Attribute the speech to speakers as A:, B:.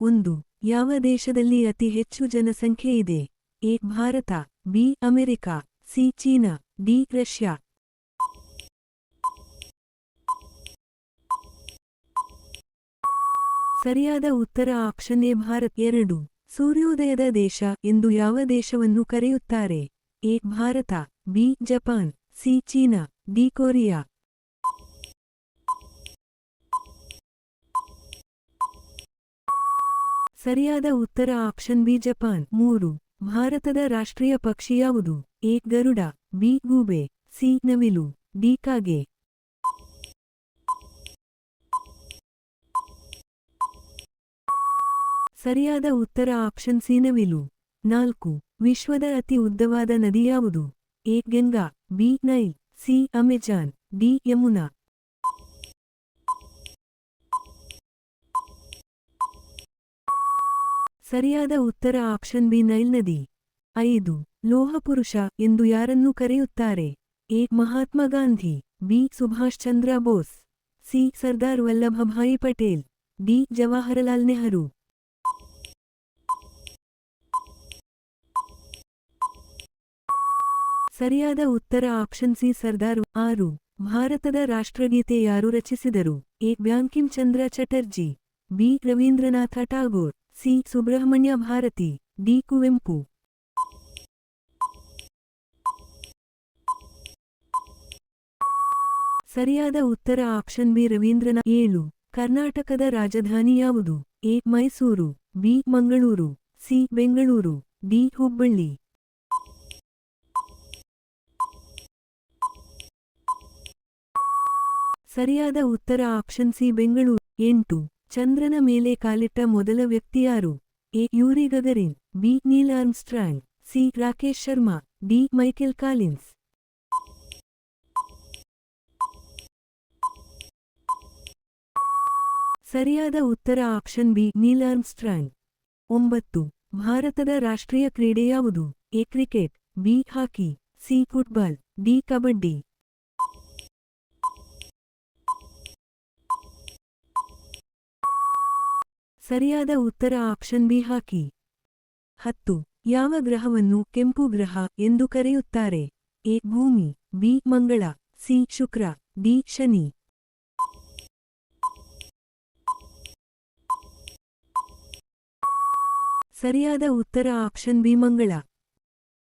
A: 1. ಯಾವ ದೇಶದಲ್ಲಿ ಅತಿ ಹೆಚ್ಚು ಜನಸಂಖ್ಯೆ ಇದೆ? A. Bharat, B. America, C. China, D. Russia. ಸರಿಯಾದ ಉತ್ತರ ಆಪ್ಷನ್ ಎ ಭಾರತ. 2. ಸೂರ್ಯೋದಯದ ದೇಶ ಎಂದು ಯಾವ ದೇಶವನ್ನು ಕರೆಯುತ್ತಾರೆ? A. Bharat, B. Japan, C. China, D. Korea. ಸರಿಯಾದ ಉತ್ತರ ಆಪ್ಷನ್ ಬಿ ಜಪಾನ್. 3. ಭಾರತದ ರಾಷ್ಟ್ರೀಯ ಪಕ್ಷಿ ಯಾವುದು? ಎ. ಗರುಡ, ಬಿ. ಗೂಬೆ, ಸಿ. ನವಿಲು, ಡಿ. ಕಾಗೆ. ಸರಿಯಾದ ಉತ್ತರ ಆಪ್ಷನ್ ಸಿ ನವಿಲು. 4. ವಿಶ್ವದ ಅತಿ ಉದ್ದವಾದ ನದಿ ಯಾವುದು? A. Ganga, B. Nile, C. Amazon, D. Yamuna. ಸರಿಯಾದ ಉತ್ತರ ಆಪ್ಷನ್ ಬಿ ನೈಲ್ ನದಿ. 5. ಲೋಹಪುರುಷ ಎಂದು ಯಾರನ್ನು ಕರೆಯುತ್ತಾರೆ? A. Mahatma Gandhi, B. Subhash Chandra Bose, C. Sardar Vallabhbhai Patel, D. Jawaharlal Nehru. ಸರಿಯಾದ ಉತ್ತರ ಆಪ್ಷನ್ ಸಿ ಸರ್ದಾರ್. 6. ಭಾರತದ ರಾಷ್ಟ್ರಗೀತೆ ಯಾರು ರಚಿಸಿದರು? A. Bankim Chandra Chatterjee, B. Rabindranath Tagore, C. Subramanya Bharati, D. Kuvempu. ಸರಿಯಾದ ಉತ್ತರ ಆಪ್ಷನ್ ಬಿ ರವೀಂದ್ರನಾಥ. 7. ಕರ್ನಾಟಕದ ರಾಜಧಾನಿ ಯಾವುದು? A. Mysuru, B. Mangaluru, C. Bengaluru, D. Hubballi. ಸರಿಯಾದ ಉತ್ತರ ಆಪ್ಷನ್ ಸಿ ಬೆಂಗಳೂರು. 8. ಚಂದ್ರನ ಮೇಲೆ ಕಾಲಿಟ್ಟ ಮೊದಲ ವ್ಯಕ್ತಿ ಯಾರು? A. Yuri Gagarin, B. Neil Armstrong, C. Rakesh Sharma, D. Michael Collins. ಸರಿಯಾದ ಉತ್ತರ ಆಪ್ಷನ್ ಬಿ ನೀಲ್ ಆರ್ಮ್ಸ್ಟ್ರಾಂಗ್. 9. ಭಾರತದ ರಾಷ್ಟ್ರೀಯ ಕ್ರೀಡೆ ಯಾವುದು? A. Cricket, B. Hockey, C. Football, D. Kabaddi. ಸರಿಯಾದ ಉತ್ತರ ಆಪ್ಷನ್ ಬಿ ಹಾಕಿ. 10. ಯಾವ ಗ್ರಹವನ್ನು ಕೆಂಪು ಗ್ರಹ ಎಂದು ಕರೆಯುತ್ತಾರೆ? ಎ. ಭೂಮಿ, ಬಿ. ಮಂಗಳ, ಸಿ. ಶುಕ್ರ, ಡಿ. ಶನಿ. ಸರಿಯಾದ ಉತ್ತರ ಆಪ್ಷನ್ ಬಿ ಮಂಗಳ.